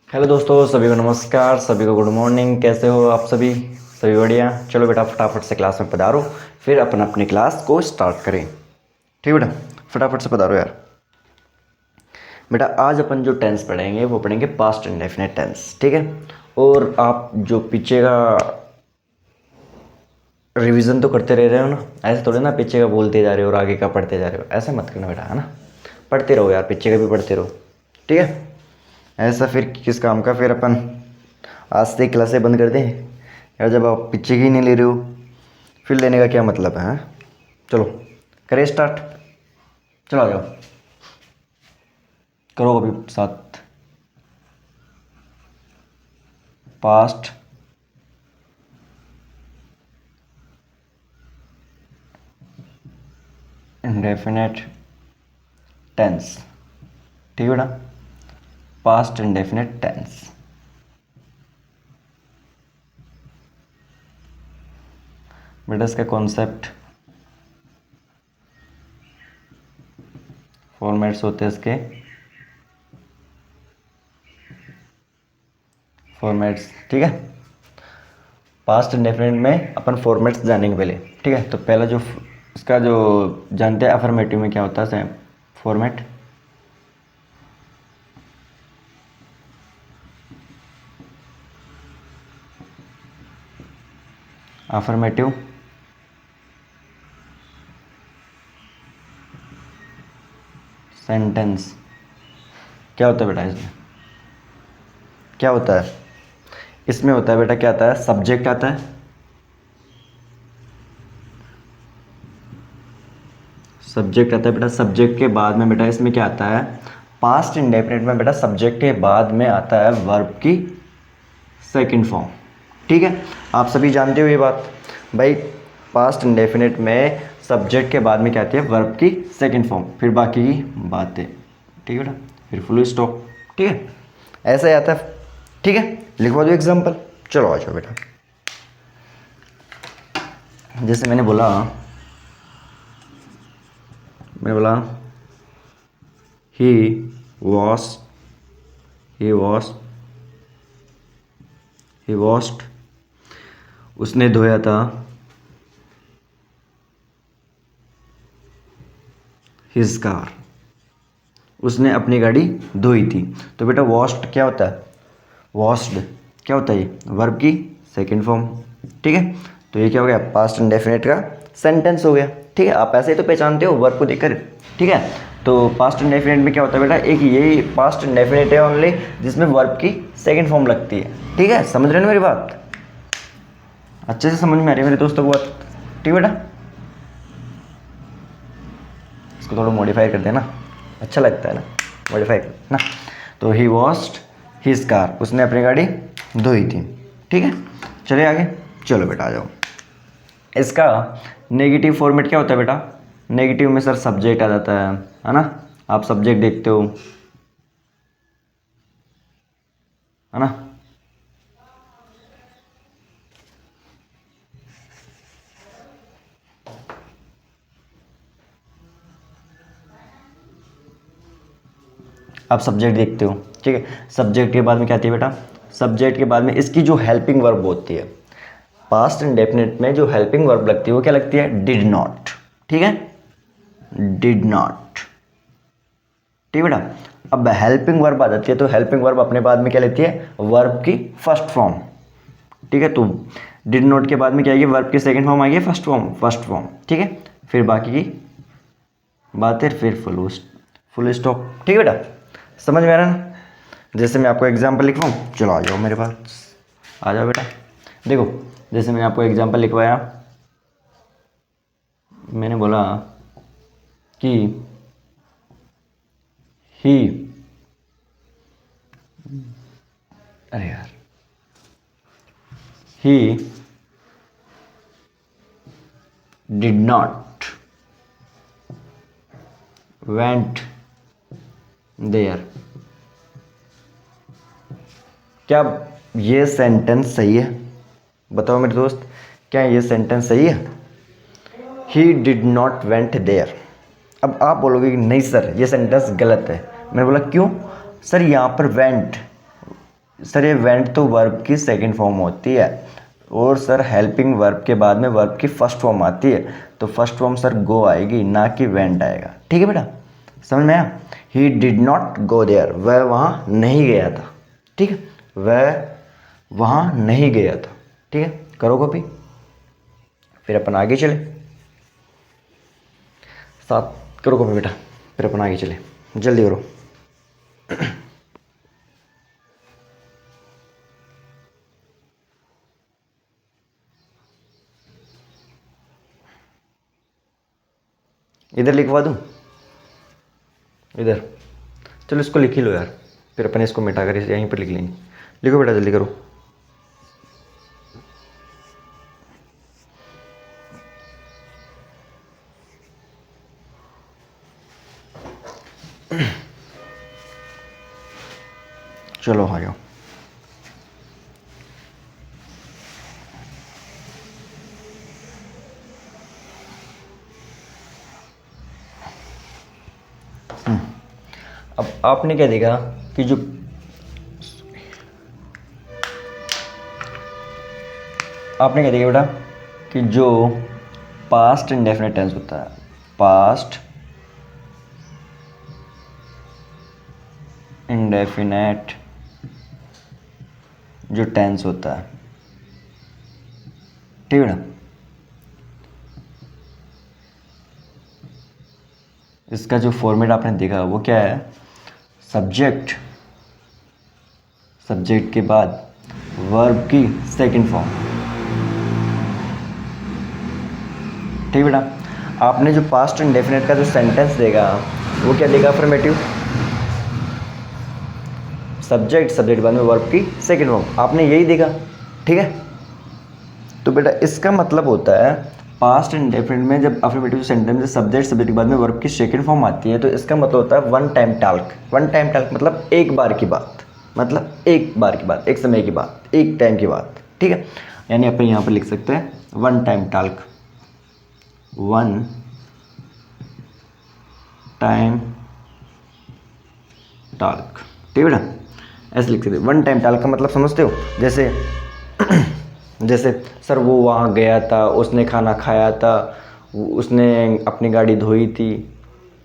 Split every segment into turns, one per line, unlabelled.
Hello दोस्तों, सभी को नमस्कार, सभी को गुड मॉर्निंग। कैसे हो आप सभी? सभी बढ़िया। चलो बेटा फटाफट से क्लास में पधारो, फिर अपन अपनी क्लास को स्टार्ट करें। ठीक बेटा, फटाफट से पधारो यार। बेटा आज अपन जो टेंस पढ़ेंगे वो पढ़ेंगे पास्ट इंडेफिनिट टेंस, ठीक है। और आप जो पीछे का रिवीजन तो करते रह रहे हो ना, ऐसे थोड़े ना पीछे का बोलते जा रहे हो और आगे का पढ़ते जा रहे हो, ऐसा मत करना बेटा, है ना। पढ़ते रहो यार, पीछे का भी पढ़ते रहो, ठीक है। ऐसा फिर किस काम का, फिर अपन आज से क्लासें बंद कर दें यार, जब आप पीछे की नहीं ले रहे हो फिर लेने का क्या मतलब है, हाँ? चलो करें स्टार्ट, चलो आ जाओ, करो अभी साथ। पास्ट इंडेफिनेट टेंस, ठीक है बेटा, पास्ट इंडेफिनेट टेंस। बेटा इसका कॉन्सेप्ट, फॉर्मेट्स होते हैं इसके, फॉर्मेट्स, ठीक है। पास्ट इंडेफिनिट में अपन फॉर्मेट्स जानेंगे पहले, ठीक है। तो पहला जो इसका जो जानते हैं अफर्मेटिव में क्या होता है फॉर्मेट। अफर्मेटिव सेंटेंस क्या होता है बेटा, इसमें क्या होता है? इसमें होता है बेटा, क्या आता है? सब्जेक्ट आता है, सब्जेक्ट आता है बेटा। सब्जेक्ट के बाद में बेटा इसमें क्या आता है? पास्ट इंडेफिनिट में बेटा सब्जेक्ट के बाद में आता है वर्ब की सेकंड फॉर्म, ठीक है। आप सभी जानते हो ये बात भाई, पास्ट इंडेफिनिट में सब्जेक्ट के बाद में क्या आती है? वर्ब की सेकंड फॉर्म, फिर बाकी की बातें, ठीक है बेटा, फिर फुल स्टॉप, ठीक है। ऐसा ही आता है, ठीक है। लिखवा दो एग्जाम्पल, चलो आ जाओ बेटा। जैसे मैंने बोला ही वॉश, ही वॉश्ड, उसने धोया था, हिज कार, उसने अपनी गाड़ी धोई थी। तो बेटा वॉश्ड क्या होता है? वॉश्ड क्या होता है? ये वर्ब की सेकंड फॉर्म, ठीक है। तो ये क्या हो गया? पास्ट इंडेफिनिट का सेंटेंस हो गया, ठीक है। आप ऐसे ही तो पहचानते हो वर्ब को देखकर, ठीक है। तो पास्ट इंडेफिनिट में क्या होता है बेटा? एक यही पास्ट इंडेफिनिट है ओनली जिसमें वर्ब की सेकंड फॉर्म लगती है, ठीक है। समझ रहे हो मेरी बात? अच्छे से समझ में आ रही है मेरे दोस्तों को बात, ठीक है बेटा। इसको थोड़ा मॉडिफाई कर देना, अच्छा लगता है ना मॉडिफाई कर ना। तो ही वॉश्ड हिज कार, उसने अपनी गाड़ी धोई थी, ठीक है। चलिए आगे, चलो बेटा आ जाओ। इसका नेगेटिव फॉर्मेट क्या होता है बेटा? नेगेटिव में सर सब्जेक्ट आ जाता है ना। आप सब्जेक्ट देखते हो, है ना। आप सब्जेक्ट देखते हो, ठीक है। सब्जेक्ट के बाद में क्या आती है बेटा? सब्जेक्ट के बाद में इसकी जो हेल्पिंग वर्ब होती है, पास्ट इंडेफिनिट में जो हेल्पिंग वर्ब लगती है वो क्या लगती है? डिड नॉट, ठीक है, डिड नॉट, ठीक है बेटा। अब हेल्पिंग वर्ब आ जाती है, तो हेल्पिंग वर्ब अपने बाद में क्या लेती है? वर्ब की फर्स्ट फॉर्म, ठीक है। तो डिड नॉट के बाद में क्या आएगी? वर्ब की सेकंड फॉर्म आएगी, फर्स्ट फॉर्म, ठीक है। फिर बाकी की बातें, फिर फुल स्टॉप, ठीक है बेटा। समझ में आ रहा है ना? जैसे मैं आपको एग्जाम्पल लिखवाऊँ, चलो आ जाओ मेरे पास, आ जाओ बेटा। देखो जैसे मैंने आपको एग्जाम्पल लिखवाया, मैंने बोला कि ही, अरे यार, he did not went there. क्या ये सेंटेंस सही है? बताओ मेरे दोस्त, क्या ये सेंटेंस सही है? He did not went there. अब आप बोलोगे कि नहीं सर ये सेंटेंस गलत है। मैंने बोला क्यों? सर यहाँ पर वेंट, सर ये वेंट तो वर्ब की सेकंड फॉर्म होती है, और सर हेल्पिंग वर्ब के बाद में वर्ब की फर्स्ट फॉर्म आती है, तो फर्स्ट फॉर्म सर गो आएगी, ना कि वेंट आएगा। ठीक है बेटा, समझ में आया? He did not go there, वह वहाँ नहीं गया था। ठीक है, वह वहाँ नहीं गया था। ठीक है, करो कॉपी, फिर अपन आगे चले। साथ करो कॉपी बेटा, फिर अपन आगे चले, जल्दी करो। इधर लिखवा दूँ, इधर, चलो इसको लिख ही लो यार, फिर अपन इसको मिटा कर इसे यहीं पर लिख लेंगे। लिखो बेटा जल्दी करो। चलो आ जाओ। अब आपने क्या देखा कि जो आपने क्या देखा बेटा कि जो पास्ट इंडेफिनिट टेंस होता है, पास्ट इंडेफिनेट जो टेंस होता है, ठीक है ना, इसका जो फॉर्मेट आपने देखा वो क्या है? सब्जेक्ट, सब्जेक्ट के बाद वर्ब की सेकंड फॉर्म। ठीक बेटा, आपने जो पास्ट इंडेफिनिट का जो सेंटेंस देगा वो क्या देगा? अफर्मेटिव, सब्जेक्ट, सब्जेक्ट बाद में वर्ब की सेकंड फॉर्म, आपने यही देखा। ठीक है, तो बेटा इसका मतलब होता है पास्ट इंडेफिनिट में जब अफर्मेटिव सेंटेंस में सब्जेक्ट, सब्जेक्ट के बाद में वर्ब की सेकंड फॉर्म आती है, तो इसका मतलब होता है one time talk. One time talk मतलब एक बार की बात, मतलब एक बार की बात, एक समय की बात, एक टाइम की बात। ठीक है, यानी अपन यहाँ पर लिख सकते हैं one time talk, one time talk. ठीक है बेटा, ऐसे लिख सकते हैं। वन टाइम टॉक का मतलब समझते हो? जैसे जैसे सर वो वहाँ गया था, उसने खाना खाया था, उसने अपनी गाड़ी धोई थी।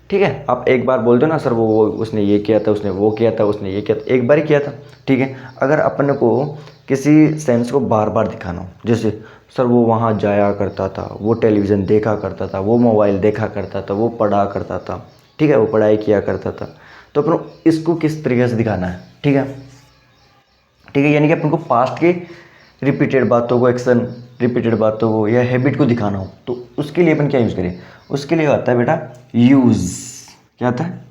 ठीक है, आप एक बार बोल दो ना, सर वो उसने ये किया था, उसने वो किया था, उसने ये किया था, एक बार ही किया था। ठीक है, अगर अपन को किसी सेंस को बार बार दिखाना हो, जैसे सर वो वहाँ जाया करता था, वो टेलीविज़न देखा करता था, वो मोबाइल देखा करता था, वो पढ़ा करता था, ठीक है, वो पढ़ाई किया करता था, तो अपन इसको किस तरीके से दिखाना है? ठीक है, ठीक है, यानी कि अपन को पास्ट के रिपीटेड बातों को, एक्शन रिपीटेड बातों को या हैबिट को दिखाना हो, तो उसके लिए अपन क्या यूज़ करें? उसके लिए आता है बेटा यूज़। क्या आता है?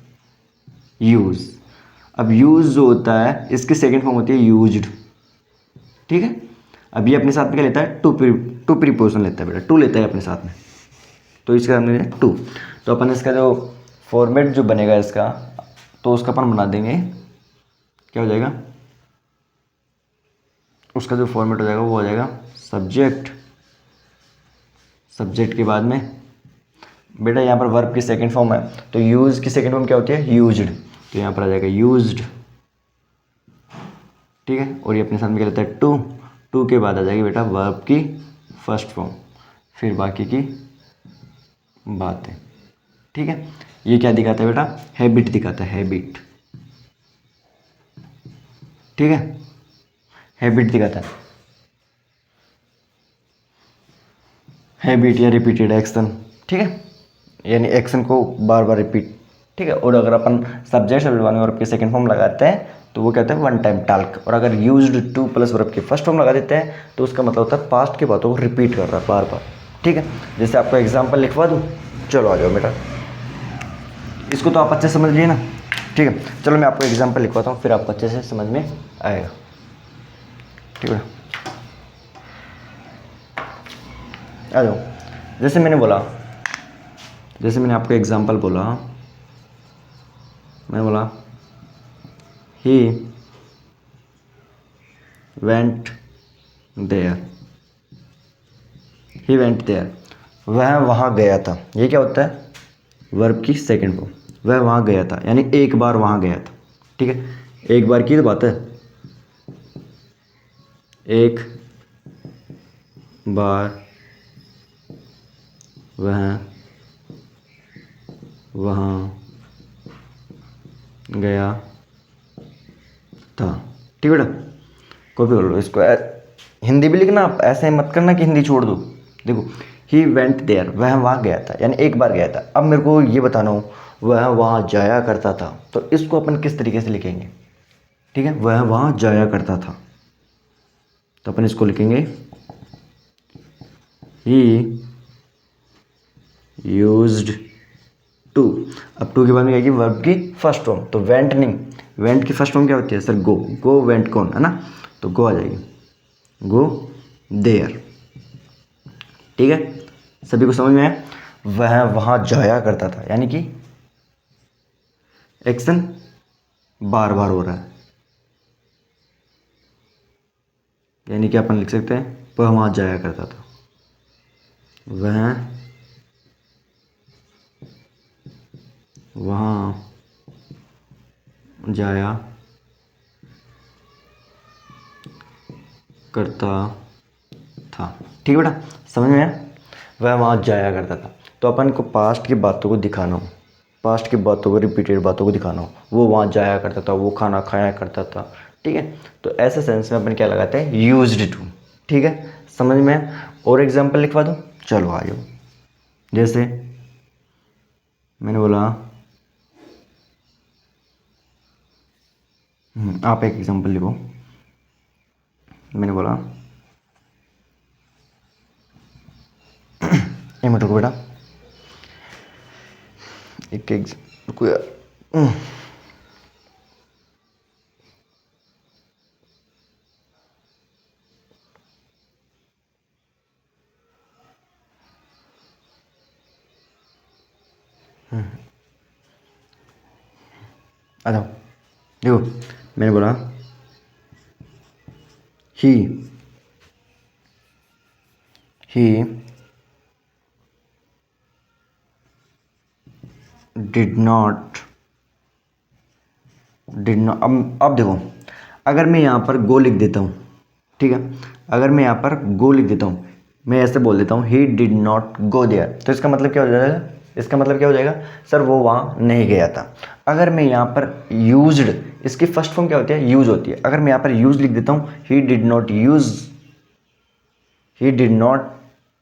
यूज़। अब यूज़ जो होता है इसकी सेकंड फॉर्म होती है यूज्ड। ठीक है, अब ये अपने साथ में क्या लेता है? टू प्रीपोजिशन लेता है बेटा, टू लेता है अपने साथ में, तो इसका हमने टू। तो अपन इसका जो फॉर्मेट जो बनेगा इसका, तो उसका अपन बना देंगे, क्या हो जाएगा? उसका जो फॉर्मेट हो जाएगा वो हो जाएगा सब्जेक्ट, सब्जेक्ट के बाद में बेटा यहाँ पर वर्ब की सेकंड फॉर्म है, तो यूज़ की सेकंड फॉर्म क्या होती है? यूज्ड, तो यहाँ पर आ जाएगा यूज्ड। ठीक है, और ये अपने साथ में क्या लेता है? टू। टू के बाद आ जाएगी बेटा वर्ब की फर्स्ट फॉर्म, फिर बाकी की बातें। ठीक है, ये क्या दिखाता है बेटा? हैबिट दिखाता है, हैबिट। ठीक है, हैबिट दिखाता है, हैबिट या रिपीटेड एक्शन। ठीक है, यानी एक्शन को बार बार रिपीट। ठीक है, और अगर अपन सब्जेक्ट वर्ब वर्ब की सेकंड फॉर्म लगाते हैं तो वो कहते हैं वन टाइम टॉक, और अगर यूज्ड टू प्लस वर्ब की फर्स्ट फॉर्म लगा देते हैं तो उसका मतलब होता है पास्ट की बातों को रिपीट कर रहा है बार बार। ठीक है, जैसे आपको एग्जाम्पल लिखवा दूँ, चलो आ जाओ बेटा, इसको तो आप अच्छे से समझ लिए ना। ठीक है, चलो मैं आपको एग्जाम्पल लिखवाता हूँ, फिर आपको अच्छे से समझ में आएगा। ठीक है, आ जाओ। जैसे मैंने बोला, जैसे मैंने आपको एग्जांपल बोला, मैंने बोला he went there, he went there, वह वहाँ गया था। ये क्या होता है? वर्ब की सेकंड फॉर्म, वह वहाँ गया था, यानी एक बार वहाँ गया था। ठीक है, एक बार की तो बात है, एक बार वह वहाँ गया था। ठीक है बेटा, कॉपी कर लो इसको। हिंदी भी लिखना, आप ऐसे मत करना कि हिंदी छोड़ दो। देखो, ही वेंट देयर, वह वहाँ गया था, यानी एक बार गया था। अब मेरे को ये बताना हो वह वहाँ जाया करता था, तो इसको अपन किस तरीके से लिखेंगे? ठीक है, वह वहाँ जाया करता था, तो अपन इसको लिखेंगे ही यूज्ड टू। अब टू के बाद में आएगी वर्ब की फर्स्ट फॉर्म, तो वेंट नहीं, वेंट की फर्स्ट फॉर्म क्या होती है सर? गो। गो वेंट कौन है ना, तो गो आ जाएगी, गो देयर। ठीक है, सभी को समझ में आया? वह वहाँ जाया करता था, यानी कि एक्शन बार बार हो रहा है, यानी कि अपन लिख सकते हैं वह वहाँ जाया करता था, वह वहाँ जाया करता था। ठीक है बेटा, समझ में आया? वह वहाँ जाया करता था, तो अपन को पास्ट की बातों को दिखाना हो, पास्ट की बातों को, रिपीटेड बातों को दिखाना हो, वो वहाँ जाया करता था, वो खाना खाया करता था। ठीक है, तो ऐसे सेंस में अपन क्या लगाते हैं? Used to. ठीक है, समझ में आया? और एग्जाम्पल लिखवा दो, चलो आ जाओ। जैसे मैंने बोला, आप एक एग्जाम्पल लिखो। मैंने बोला, एक मिनट रुको बेटा, एक रुको यार। आ जाओ, देखो मैंने बोला ही डिड नॉट अब देखो, अगर मैं यहाँ पर गो लिख देता हूँ, ठीक है, अगर मैं यहाँ पर गो लिख देता हूँ, मैं ऐसे बोल देता हूँ he did not go there, तो इसका मतलब क्या हो जाएगा? इसका मतलब क्या हो जाएगा सर? वो वहाँ नहीं गया था। अगर मैं यहाँ पर यूज्ड, इसकी फर्स्ट फॉर्म क्या होती है? यूज होती है। अगर मैं यहाँ पर यूज लिख देता हूँ, he did not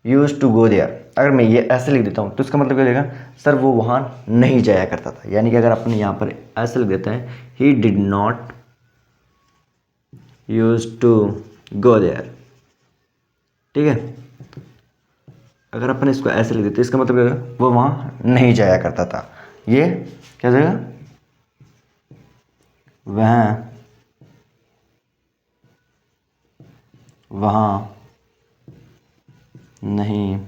use to go there, अगर मैं ये ऐसे लिख देता हूँ, तो इसका मतलब क्या हो जाएगा सर? वो वहाँ नहीं जाया करता था। यानी कि अगर अपने यहाँ पर ऐसे लिख देते हैं, he did not use to go there. ठीक है, अगर अपन इसको ऐसे लिख देते इसका मतलब क्या होगा? वो वहाँ नहीं जाया करता था। ये क्या हो जाएगा? वह वहाँ नहीं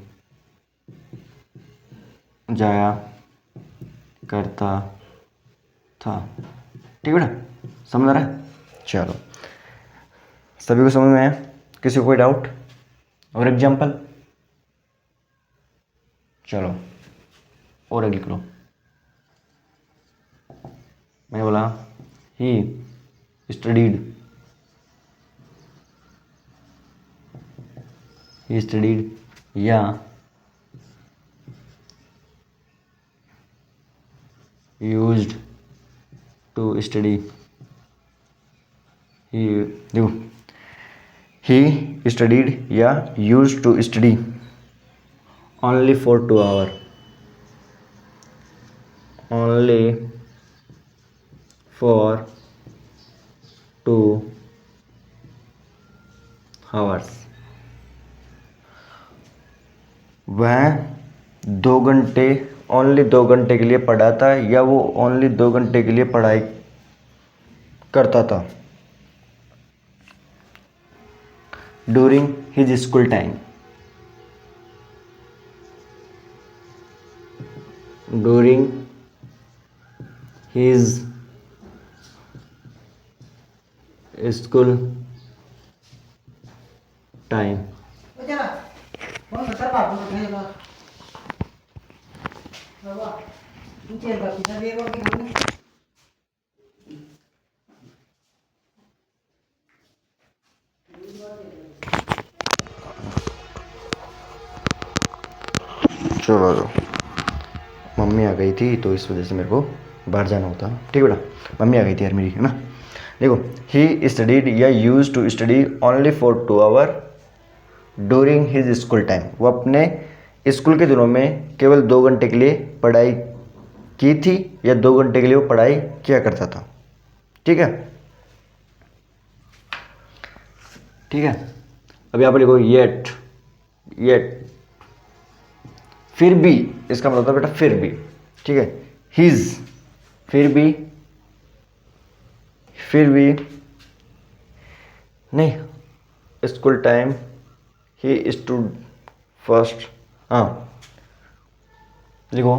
जाया करता था। ठीक है बेटा, समझ आ रहा है? चलो, सभी को समझ में आया? किसी को कोई डाउट और एग्जाम्पल? चलो और एक लिख लो। मैंने बोला ही स्टडीड या यूज्ड टू स्टडी। ही देखो, ही स्टडीड या used to study only for 2 hours, only for 2 hours। वह 2 घंटे, ओनली 2 घंटे के लिए पढ़ा था, या वो ओनली 2 घंटे के लिए पढ़ाई करता था during his school time. During his school time. चलो आ जाओ। मम्मी आ गई थी तो इस वजह से मेरे को बाहर जाना होता है। ठीक है बेटा, मम्मी आ गई थी यार मेरी, है ना। देखो, ही स्टडीड या use to study only for 2 hour during his school time. वो अपने स्कूल के दिनों में केवल 2 घंटे के लिए पढ़ाई की थी या 2 घंटे के लिए वो पढ़ाई किया करता था। ठीक है, ठीक है। अब यहाँ पर लिखो येट, येट फिर भी, इसका मतलब होता है बेटा फिर भी। ठीक है, हिज फिर भी नहीं, school time he stood first. हाँ लिखो,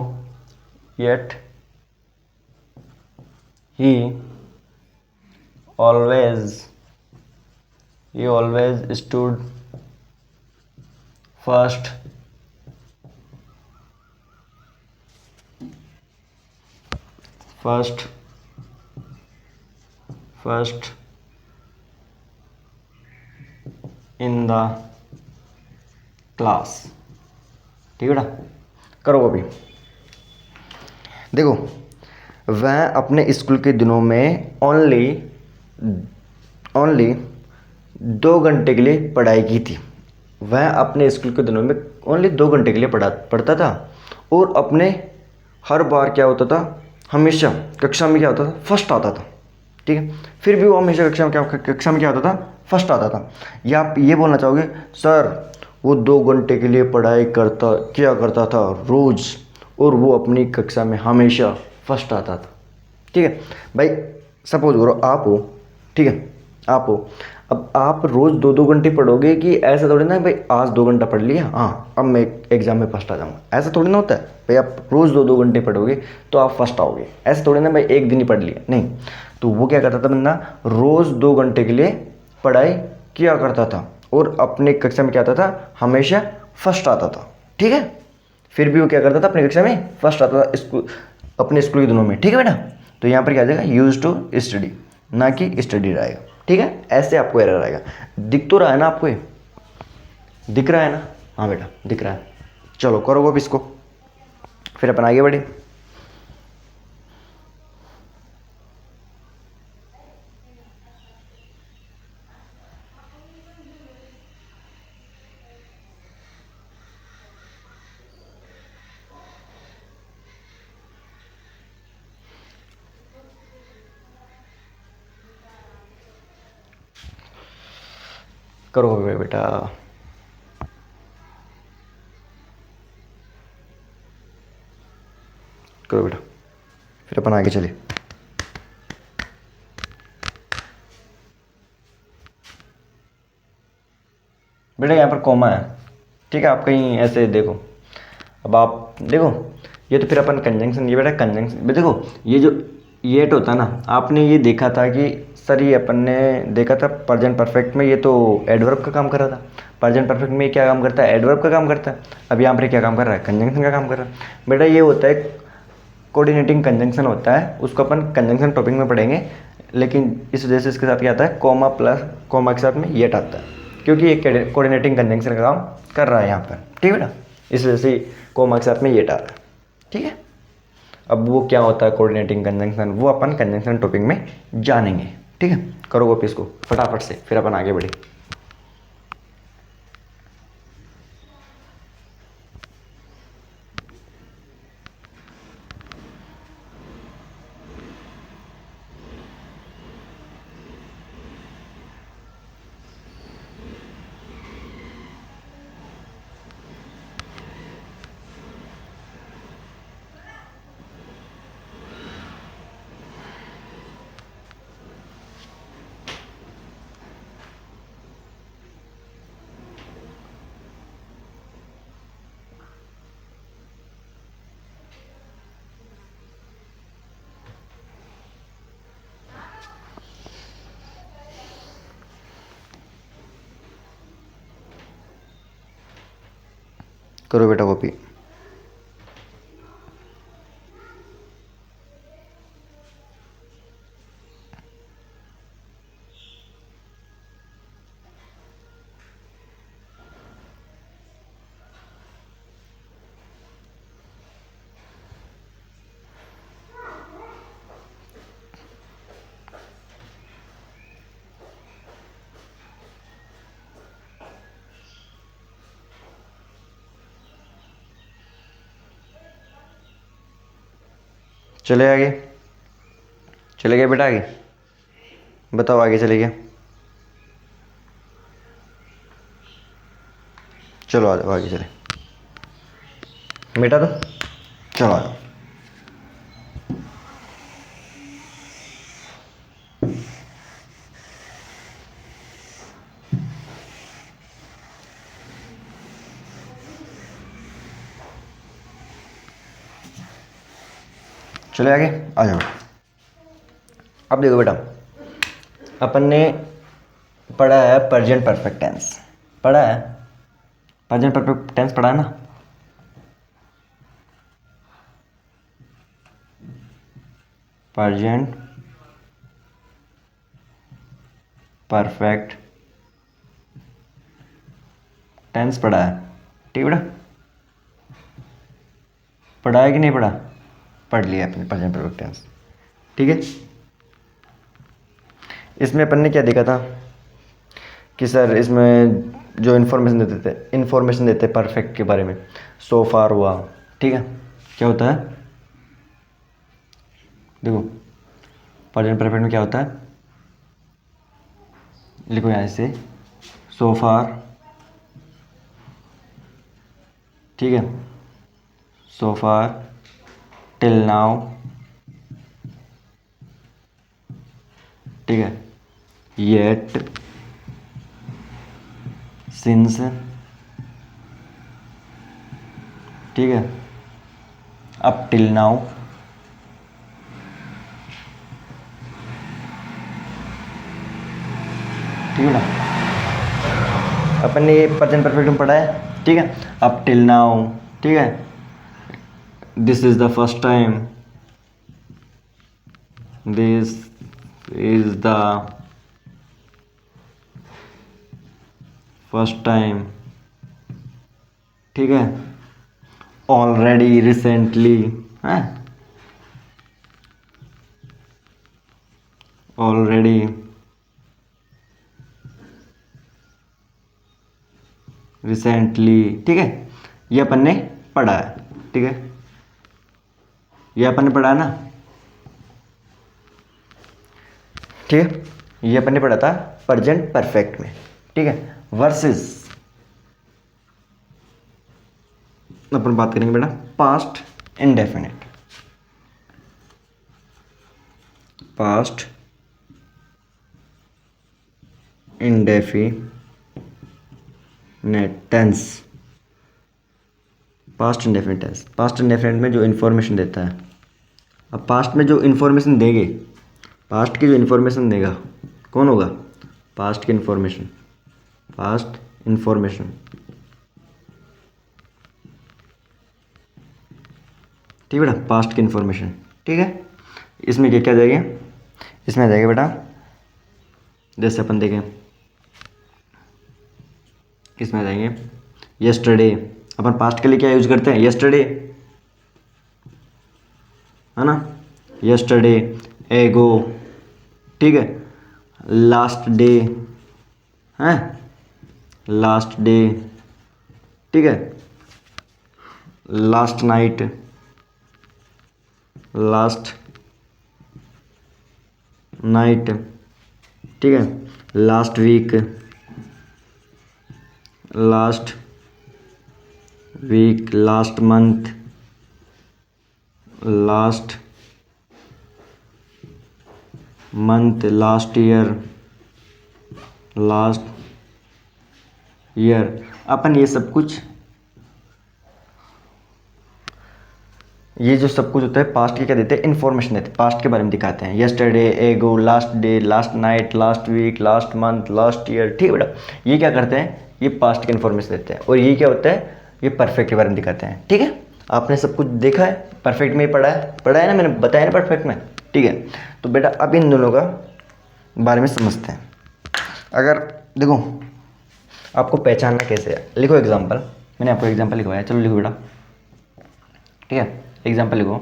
yet he always stood first first in the class. ठीक है बेटा, करो वो भी। देखो, वह अपने स्कूल के दिनों में ओनली 2 घंटे के लिए पढ़ाई की थी। वह अपने स्कूल के दिनों में ओनली 2 घंटे के लिए पढ़ता था और अपने हर बार क्या होता था, हमेशा कक्षा में क्या होता था, फर्स्ट आता था। ठीक है, फिर भी वो हमेशा कक्षा में क्या होता था, फर्स्ट आता था। या आप ये बोलना चाहोगे सर वो 2 घंटे के लिए पढ़ाई किया करता था रोज़ और वो अपनी कक्षा में हमेशा फर्स्ट आता था। ठीक है भाई, सपोज करो आप हो, ठीक है आप हो, अब आप रोज़ 2-2 घंटे पढ़ोगे कि ऐसा थोड़ी ना भाई आज 2 घंटा पढ़ लिया, हाँ अब मैं एग्जाम में फर्स्ट आ जाऊँगा, ऐसा थोड़ी ना होता है भाई। आप रोज़ 2-2 घंटे पढ़ोगे तो आप फर्स्ट आओगे, ऐसा थोड़ी ना भाई एक दिन ही पढ़ लिया, नहीं। तो वो क्या करता था बंदा, रोज़ 2 घंटे के लिए पढ़ाई किया करता था और अपने कक्षा में क्या आता था, हमेशा फर्स्ट आता था। ठीक है, फिर भी वो क्या करता था, अपनी कक्षा में फर्स्ट आता था अपने स्कूल के दिनों में। ठीक है बेटा, तो यहाँ पर क्या आ जाएगा, यूज टू स्टडी, ना कि स्टडी रहेगा। ठीक है, ऐसे आपको एरर आएगा। दिख तो रहा है ना आपको, ये दिख रहा है ना, हाँ बेटा दिख रहा है। चलो करो अब इसको, फिर अपन आगे बढ़े। करो बेटा, करो बेटा, फिर अपन आगे चले। बेटा यहाँ पर कॉमा है, ठीक है, आप कहीं ऐसे देखो। अब आप देखो, ये तो फिर अपन कंजंक्शन, ये बेटा कंजंक्शन देखो, ये जो येट होता है ना, आपने ये देखा था कि सर ये अपन ने देखा था प्रेजेंट परफेक्ट में ये तो एडवर्ब का काम कर रहा था। प्रेजेंट परफेक्ट में क्या काम करता है, एडवर्ब का काम करता है। अब यहाँ पर क्या काम कर रहा है, कंजंक्शन का काम कर रहा है। बेटा ये होता है कोऑर्डिनेटिंग कंजंक्शन होता है, उसको अपन कंजंक्शन टॉपिक में पढ़ेंगे, लेकिन इस वजह से इसके साथ क्या आता है, कॉमा प्लस कॉमा के साथ में येट आता है, क्योंकि ये कोऑर्डिनेटिंग कंजंक्शन का काम कर रहा है यहाँ पर। ठीक है ना, इस वजह से कॉमा के साथ में येट आ रहा है। ठीक है, अब वो क्या होता है कोऑर्डिनेटिंग कंजंक्शन, वो अपन कंजंक्शन टॉपिक में जानेंगे। ठीक है, करो कॉपी इसको फटाफट से, फिर अपन आगे बढ़े। करो बेटा कॉपी। चले आगे, चले गए बेटा आगे, बताओ आगे चले गए, चलो आ जाओ आगे चले बेटा, तो चलो आ जाओ। चले आगे, आ जाओ। अब देखो बेटा, अपन ने पढ़ा है प्रेजेंट परफेक्ट टेंस, पढ़ा है प्रेजेंट परफेक्ट टेंस, पढ़ा है ना। प्रेजेंट परफेक्ट टेंस पढ़ा है, ठीक है बेटा, पढ़ा है कि नहीं पढ़ा, पढ़ लिया अपने प्रेजेंट परफेक्ट टेंस, ठीक है। इसमें अपन ने क्या देखा था कि सर इसमें जो इन्फॉर्मेशन देते परफेक्ट के बारे में, सो फार हुआ, ठीक है। क्या होता है, देखो प्रेजेंट परफेक्ट में क्या होता है, लिखो यहाँ से सो फार, ठीक है, सो फार, टिल नाउ, ठीक है, येट, सिंस, ठीक है, अप टिल नाउ, ठीक है ना। अपन ने ये प्रेजेंट परफेक्ट में पढ़ा है, ठीक है। अप टिल नाउ, ठीक है, this is the first time, this is the first time, ठीक है, ऑलरेडी, रिसेंटली, है, ऑलरेडी, रिसेंटली, ठीक है। ये अपन ने पढ़ा है, ठीक है, ये अपन ने पढ़ा है ना, ठीक है। ये अपन ने पढ़ा था प्रेजेंट परफेक्ट में, ठीक है। वर्सेस अपन बात करेंगे बेटा past indefinite, past indefinite tense, past indefinite tense, past indefinite में जो इन्फॉर्मेशन देता है। अब पास्ट में जो इन्फॉर्मेशन देंगे, पास्ट की जो इन्फॉर्मेशन देगा कौन होगा, पास्ट की इन्फॉर्मेशन, पास्ट इन्फॉर्मेशन, ठीक है बेटा, पास्ट की इन्फॉर्मेशन, ठीक है। इसमें क्या क्या आ जाएगा, इसमें आ जाएगा बेटा, जैसे अपन देखें, इसमें आ जाएंगे यस्टरडे, अपन पास्ट के लिए क्या यूज करते हैं, यस्टरडे, है ना, यस्टरडे, एगो, ठीक है, लास्ट डे, है, लास्ट डे, ठीक है, लास्ट नाइट, लास्ट नाइट, ठीक है, last week, last week, last month, last month, last year, last year. अपन ये सब कुछ, ये जो सब कुछ होता है पास्ट के क्या देते हैं, इन्फॉर्मेशन देते हैं, पास्ट के बारे में दिखाते हैं, yesterday, ago, last day, last night, last week, last month, last year, ठीक है बेटा। ये क्या करते हैं, ये पास्ट की इन्फॉर्मेशन देते हैं, और ये क्या होता है, ये परफेक्ट के बारे में दिखाते हैं, ठीक है। आपने सब कुछ देखा है, परफेक्ट में ही पढ़ा है ना, मैंने बताया ना परफेक्ट में, ठीक है। तो बेटा अब इन दोनों का बारे में समझते हैं। अगर देखो आपको पहचानना कैसे है, लिखो एग्जाम्पल, मैंने आपको एग्जाम्पल लिखवाया, चलो लिखो बेटा, ठीक है। एग्जाम्पल लिखो,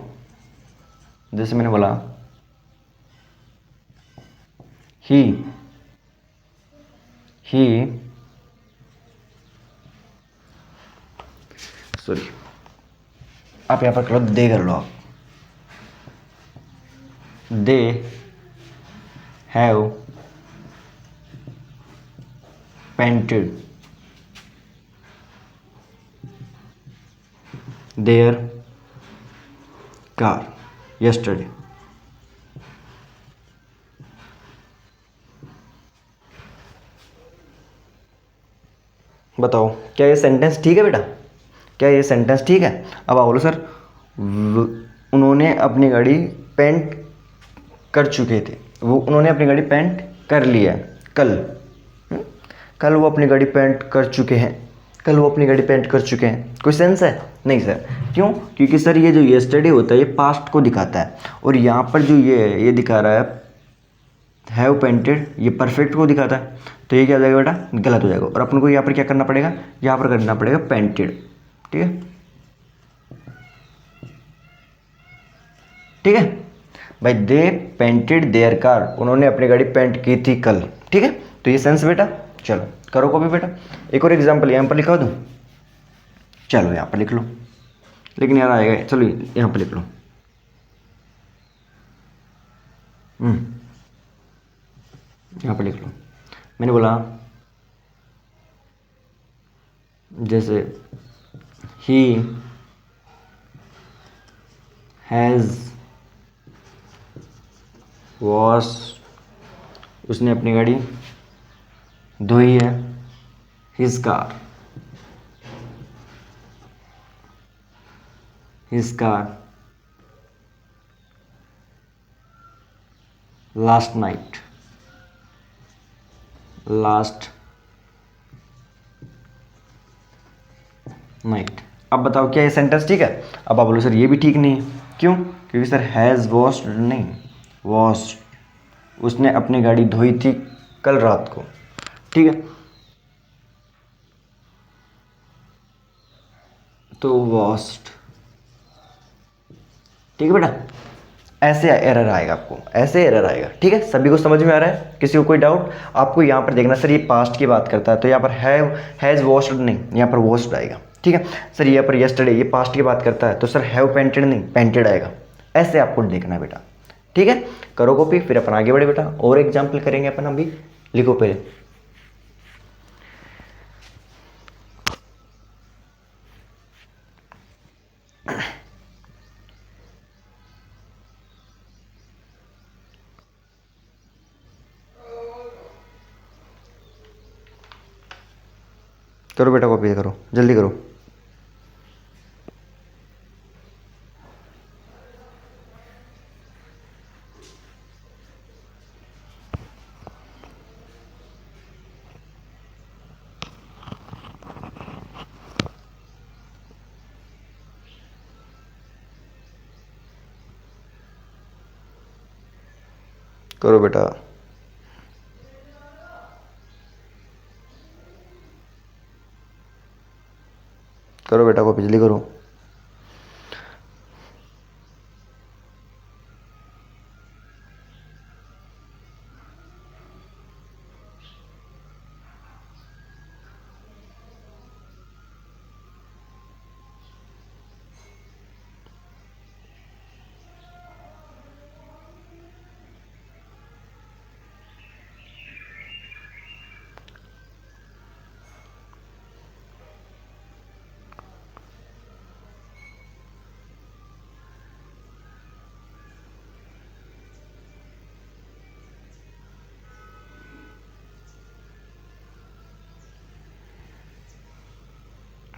जैसे मैंने बोला ही सॉरी, आप यहाँ पर करो, दे कर लो आप, they have painted their car yesterday। बताओ क्या ये सेंटेंस ठीक है बेटा? क्या ये सेंटेंस ठीक है? अब आप बोलो सर उन्होंने अपनी गाड़ी पेंट कर चुके थे, वो उन्होंने अपनी गाड़ी पेंट कर लिया है कल। कल वो अपनी गाड़ी पेंट कर चुके हैं, कल वो अपनी गाड़ी पेंट कर चुके हैं। कोई सेंस है? नहीं सर। क्यों? क्योंकि सर ये जो येस्टरडे होता है ये पास्ट को दिखाता है, और यहाँ पर जो ये दिखा रहा है हैव पेंटेड, ये परफेक्ट को दिखाता है। तो ये क्या हो जाएगा बेटा? गलत हो जाएगा। और अपन को यहाँ पर क्या करना पड़ेगा? यहाँ पर करना पड़ेगा पेंटेड। ठीक है, ठीक है भाई। दे पेंटेड देयर कार, उन्होंने अपनी गाड़ी पेंट की थी कल। ठीक है, तो ये सेंस बेटा। चलो करो कॉपी बेटा। एक और एग्जांपल यहाँ पर लिखा दूँ? चलो यहाँ पर लिख लो, लेकिन यार आएगा, चलो यहाँ पर लिख लो। यहाँ पर लिख लो। मैंने बोला जैसे ही हैज़ वॉश, उसने अपनी गाड़ी धोई है। His car, his car last night, last night. अब बताओ क्या ये सेंटेंस ठीक है? अब आप बोलो सर ये भी ठीक नहीं है। क्यों? क्योंकि सर हैज़ वॉश्ड नहीं, वॉश्ड, उसने अपनी गाड़ी धोई थी कल रात को। ठीक है, तो वॉश्ड। ठीक है बेटा, ऐसे एरर आएगा आपको, ऐसे एरर आएगा। ठीक है, सभी को समझ में आ रहा है? किसी को कोई डाउट? आपको यहाँ पर देखना सर ये पास्ट की बात करता है, तो यहाँ पर हैज़ वॉश्ड नहीं, यहाँ पर वॉश्ड आएगा। ठीक है सर, यहाँ पर यस्टरडे, ये पास्ट की बात करता है, तो सर हैव पेंटेड नहीं, पेंटेड आएगा। ऐसे आपको देखना है बेटा। ठीक है, करो कॉपी, फिर अपन आगे बढ़े बेटा। और एग्जाम्पल करेंगे अपन अभी। लिखो पहले। करो बेटा कॉपी, करो जल्दी करो। करो बेटा। करो बेटा कॉपी, जल्दी करो।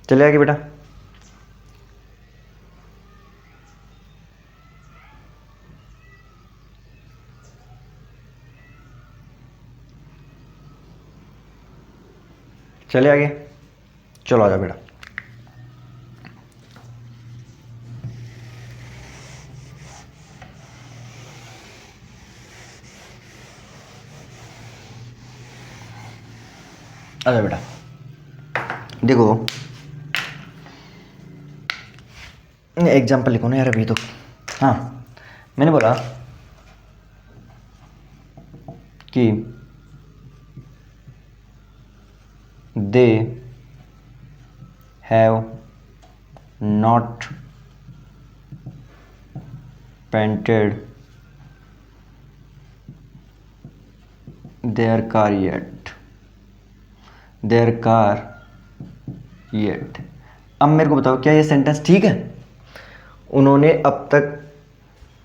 चले आगे बेटा। चले आगे, चलो आ जाओ बेटा। आ जाओ बेटा। देखो एग्जाम्पल लिखो ना यार अभी तो। हाँ, मैंने बोला कि they have not painted their car yet, their car yet. अब मेरे को बताओ क्या ये सेंटेंस ठीक है? उन्होंने अब तक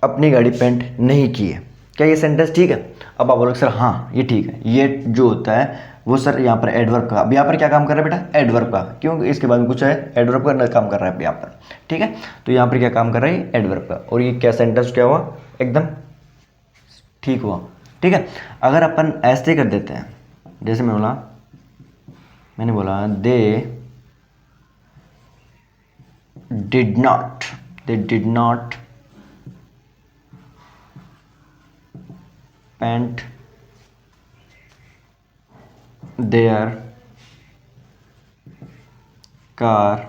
अपनी गाड़ी पेंट नहीं की है, क्या ये सेंटेंस ठीक है? अब आप बोलोगे सर हाँ ये ठीक है। ये जो होता है वो सर यहाँ पर एडवर्ब का, अब यहाँ पर क्या काम कर रहा है बेटा? एडवर्ब का। क्यों? इसके बाद में कुछ है, एडवर्ब का काम कर रहा है यहाँ पर, ठीक है। तो यहाँ पर क्या काम कर रहा है? एडवर्ब का। और ये क्या सेंटेंस क्या हुआ? एकदम ठीक हुआ, ठीक है। अगर अपन ऐसे कर देते हैं, जैसे मैंने बोला they did not paint their car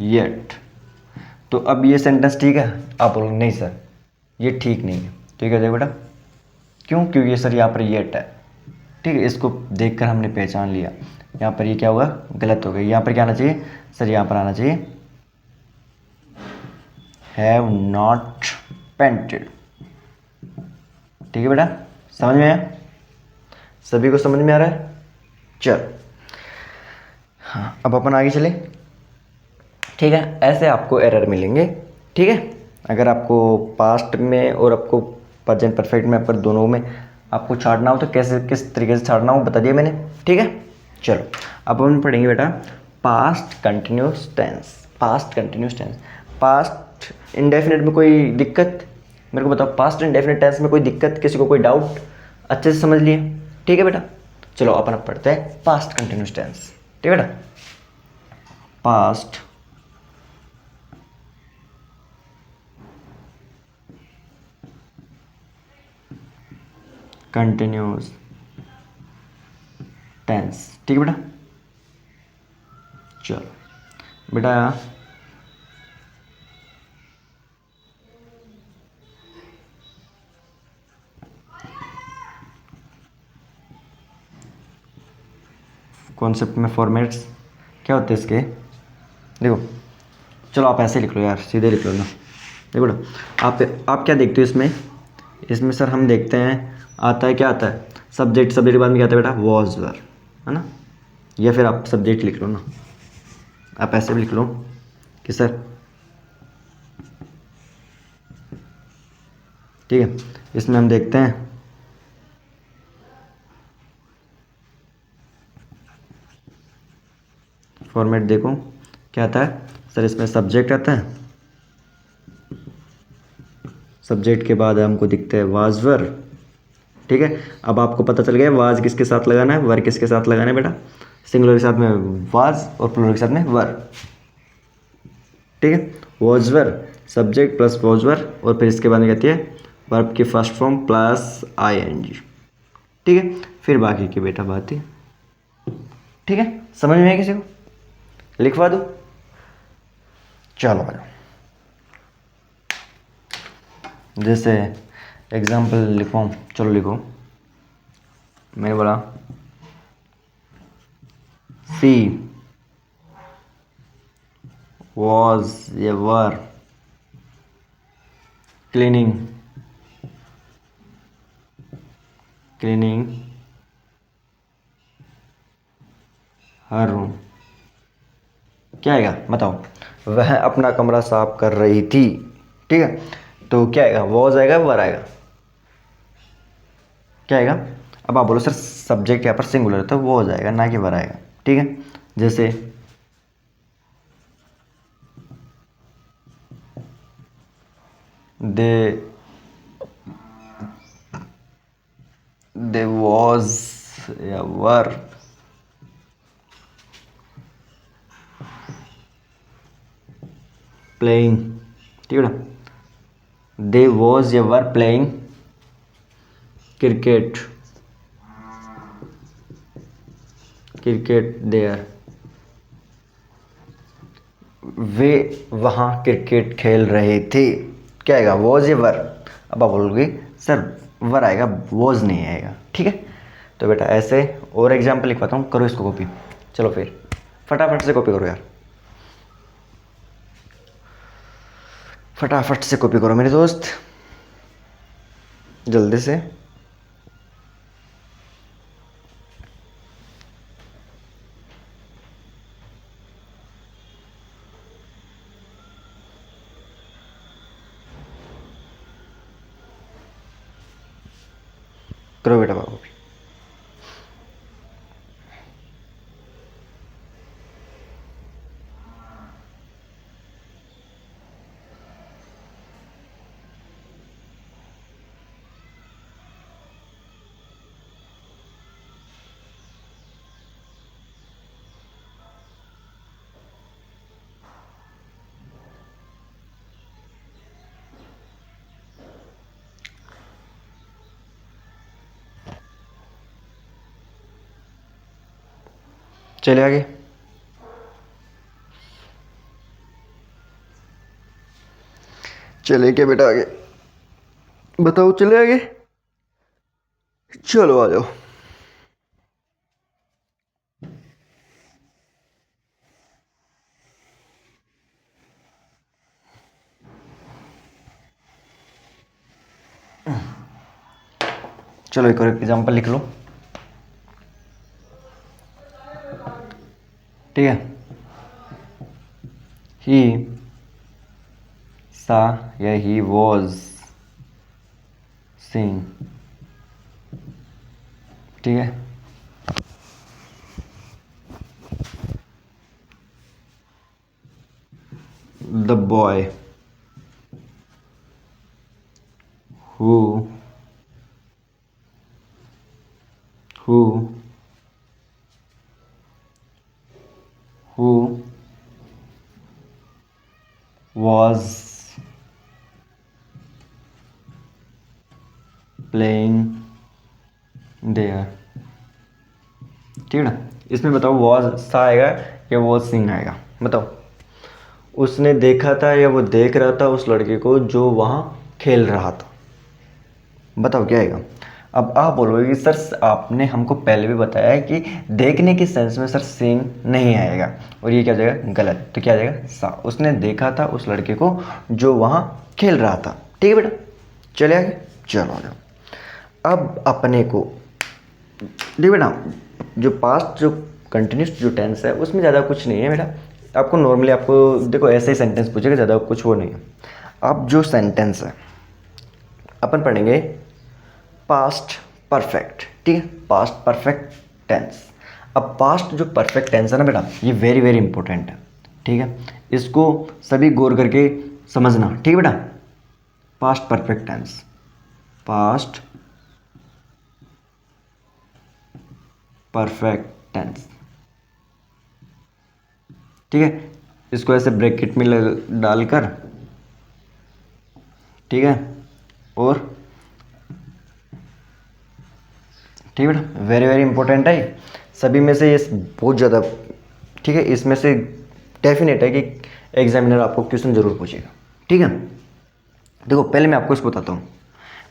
yet. तो अब ये सेंटेंस ठीक है? आप बोलोगे नहीं सर ये ठीक नहीं है। तो क्या बेटा? क्यों? क्योंकि ये सर यहाँ पर येट है, ठीक है। इसको देखकर हमने पहचान लिया। यहाँ पर ये क्या होगा? गलत हो गया। यहाँ पर क्या आना चाहिए सर? यहाँ पर आना चाहिए हैव नॉट पेंटेड, ठीक है बेटा। समझ में आया? सभी को समझ में आ रहा है? चल हाँ, अब अपन आगे चले, ठीक है। ऐसे आपको एरर मिलेंगे, ठीक है। अगर आपको पास्ट में और आपको प्रेजेंट परफेक्ट में, पर दोनों में आपको छाड़ना हो तो कैसे, किस तरीके से छाड़ना हो बता दिया मैंने, ठीक है। चलो अब हम पढ़ेंगे बेटा past continuous tense. Past continuous tense, past indefinite में कोई दिक्कत मेरे को बताओ? पास्ट इंडेफिनिट टेंस में कोई दिक्कत, किसी को कोई डाउट? अच्छे से समझ लिए, ठीक है बेटा। चलो अपन अब पढ़ते हैं पास्ट कंटिन्यूस टेंस, ठीक है बेटा। पास्ट कंटिन्यूस टेंस, ठीक है बेटा। चलो बेटा कॉन्सेप्ट में फॉर्मेट्स क्या होते हैं इसके, देखो। चलो आप ऐसे लिख लो यार, सीधे लिख लो ना। देखो बेटा आप क्या देखते हो इसमें? इसमें सर हम देखते हैं आता है, क्या आता है? सब्जेक्ट के बाद में क्या आता है बेटा? वॉज वर, है ना। या फिर आप सब्जेक्ट लिख लो ना, आप ऐसे भी लिख लो कि सर, ठीक है। इसमें हम देखते हैं फॉर्मेट, देखो क्या आता है सर? इसमें सब्जेक्ट आता है, सब्जेक्ट के बाद हमको दिखता है वाज वर, ठीक है। अब आपको पता चल गया वाज किसके साथ लगाना है, वर किसके साथ लगाना है बेटा? सिंगुलर के साथ में वाज और प्लूरल के साथ में वर, ठीक है। Was were subject plus was were, और फिर इसके बाद में कहती है वर्ब की फर्स्ट फॉर्म प्लस ING, ठीक है। फिर बाकी की बेटा बात है, ठीक है। समझ में है किसी को? लिखवा दो। चलो आ जाओ, जैसे एग्जाम्पल लिखवाऊँ, चलो लिखो। मैंने बोला सी वॉज या वर क्लीनिंग हर रूम। क्या आएगा बताओ? वह अपना कमरा साफ कर रही थी, ठीक है। तो क्या आएगा? वॉज आएगा, वर आएगा, क्या आएगा? अब आप बोलो सर सब्जेक्ट यहाँ पर सिंगुलर है तो वॉज आएगा ना कि वर आएगा, ठीक है। जैसे दे वॉज या वर प्लेइंग, ठीक है। दे वॉज या वर प्लेइंग क्रिकेट देयर, वे वहाँ क्रिकेट खेल रहे थे। क्या आएगा? वॉज या वर? अब आप बोलोगे सर वर आएगा, वॉज नहीं आएगा, ठीक है। तो बेटा ऐसे और एग्जाम्पल लिखवाता हूँ, करो इसको कॉपी। चलो फिर फटाफट से कॉपी करो यार, फटाफट से कॉपी करो मेरे दोस्त, जल्दी से। करो बेटा बाबू। चले आगे। चले क्या बेटा आगे, बताओ चले आगे। चलो आ जाओ। चलो एक और एग्जांपल लिख लो, ठीक है। ही सा या ही वॉज सीन, ठीक है। The boy who was playing there, ठीक है ना। इसमें बताओ was सा आएगा या was सिंग आएगा, बताओ। उसने देखा था या वो देख रहा था उस लड़के को जो वहाँ खेल रहा था, बताओ क्या आएगा। अब आप बोलोगे कि सर आपने हमको पहले भी बताया है कि देखने के सेंस में सर सीइंग नहीं आएगा, और ये क्या जाएगा गलत, तो क्या जाएगा सा। उसने देखा था उस लड़के को जो वहाँ खेल रहा था, ठीक है बेटा। चले आगे, चलो आ जाओ। अब अपने को देखिए बेटा, जो पास्ट जो कंटिन्यूस जो टेंस है उसमें ज़्यादा कुछ नहीं है बेटा। आपको नॉर्मली आपको देखो ऐसे ही सेंटेंस पूछेगा, ज़्यादा कुछ वो नहीं है। अब जो सेंटेंस है अपन पढ़ेंगे पास्ट परफेक्ट, ठीक है, पास्ट परफेक्ट टेंस। अब पास्ट जो परफेक्ट टेंस है ना बेटा, ये वेरी वेरी इंपॉर्टेंट है, ठीक है। इसको सभी गौर करके समझना, ठीक है बेटा। Past perfect tense, past perfect tense, ठीक है। इसको ऐसे ब्रैकेट में डालकर, ठीक है, और ठीक है बेटा, वेरी वेरी इंपॉर्टेंट है सभी में से, ये बहुत ज़्यादा, ठीक है। इसमें से डेफिनेट है कि एग्जामिनर आपको क्वेश्चन जरूर पूछेगा, ठीक है। देखो पहले मैं आपको इसको बताता हूँ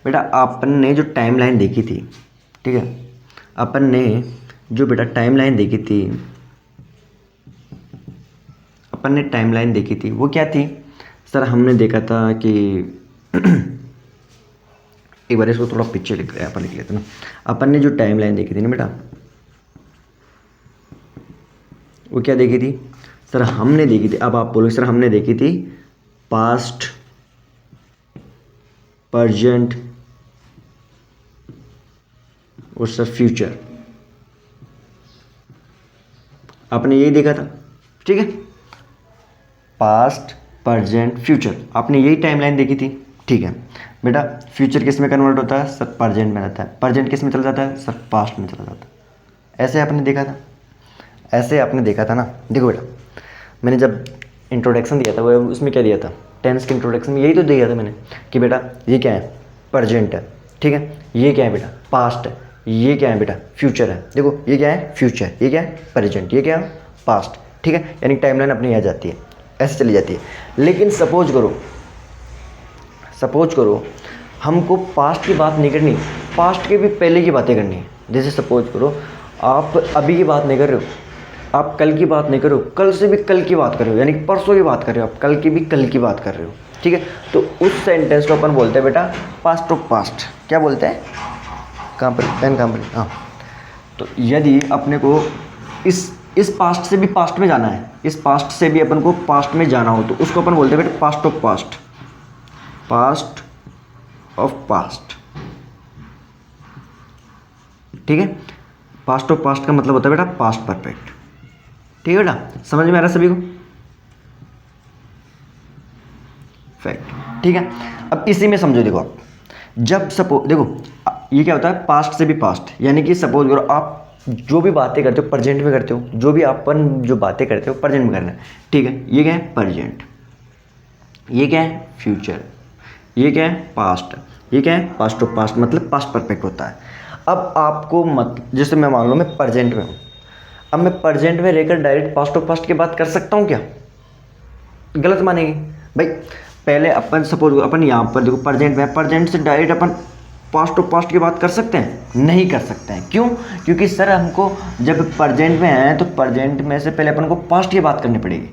बेटा। अपन ने जो टाइमलाइन देखी थी, ठीक है, अपन ने जो बेटा टाइमलाइन देखी थी, अपन ने टाइमलाइन देखी थी वो क्या थी सर। हमने देखा था कि एक बार इसको थोड़ा पीछे लिख लेते ना। अपन ने जो टाइमलाइन देखी थी ना बेटा, वो क्या देखी थी सर, हमने देखी थी। अब आप बोलो सर हमने देखी थी पास्ट प्रेजेंट और सर फ्यूचर, आपने यही देखा था, ठीक है। पास्ट प्रेजेंट फ्यूचर, आपने यही टाइमलाइन देखी थी, ठीक है बेटा। फ्यूचर किस में कन्वर्ट होता है सर, प्रेजेंट में रहता है। प्रेजेंट किस में चला जाता है सर, पास्ट में चला जाता है। ऐसे आपने देखा था, ऐसे आपने देखा था ना। देखो बेटा, मैंने जब इंट्रोडक्शन दिया था वो उसमें क्या दिया था, टेंस के इंट्रोडक्शन में यही तो दिया था मैंने कि बेटा ये क्या है, प्रेजेंट है, ठीक है। ये क्या है बेटा, पास्ट है। ये क्या है बेटा, फ्यूचर है। देखो ये क्या है, फ्यूचर, ये क्या है प्रेजेंट, ये क्या है पास्ट, ठीक है। यानी टाइमलाइन अपनी आ जाती है, ऐसे चली जाती है। लेकिन सपोज करो हमको पास्ट की बात नहीं करनी, पास्ट के भी पहले की बातें करनी है। जैसे सपोज करो आप अभी की बात नहीं कर रहे हो, आप कल की बात नहीं कर रहे हो, कल से भी कल की बात कर रहे हो, यानी परसों की बात कर रहे हो, आप कल की भी कल की बात कर रहे हो, ठीक है। तो उस सेंटेंस को अपन बोलते हैं बेटा पास्ट ऑफ पास्ट। क्या बोलते हैं, कहाँ पर पेन, कहाँ पर, हाँ। तो यदि अपने को इस पास्ट से भी पास्ट में जाना है, इस पास्ट से भी अपन को पास्ट में जाना हो, तो उसको अपन बोलते हैं बेटा past of past, past of past, ठीक है। पास्ट ऑफ पास्ट का मतलब होता है बेटा पास्ट परफेक्ट। ठीक है बेटा, समझ में आ रहा है सभी को? फैक्ट। ठीक है, अब इसी में समझो, देखो आप जब सपोज देखो ये क्या होता है, पास्ट से भी पास्ट, यानी कि सपोज करो आप जो भी बातें करते हो प्रेजेंट में करते हो, जो भी अपन जो बातें करते हो प्रेजेंट में करना है। ठीक है, ये क्या है प्रेजेंट, ये क्या है फ्यूचर, ये क्या है पास्ट, ये क्या है पास्ट ऑफ पास्ट, मतलब पास्ट परफेक्ट होता है। अब आपको मत जैसे मैं मान लो मैं प्रेजेंट में हूँ, अब मैं प्रेजेंट में रहकर डायरेक्ट पास्ट ऑफ पास्ट की बात कर सकता हूँ क्या? गलत मानेंगे भाई। पहले अपन सपोज अपन यहाँ पर देखो प्रेजेंट में, प्रेजेंट से direct upon past of past की बात कर सकते हैं? नहीं कर सकते हैं। क्यों? क्योंकि सर हमको जब प्रेजेंट में है तो प्रेजेंट में से पहले अपन को पास्ट की बात करनी पड़ेगी।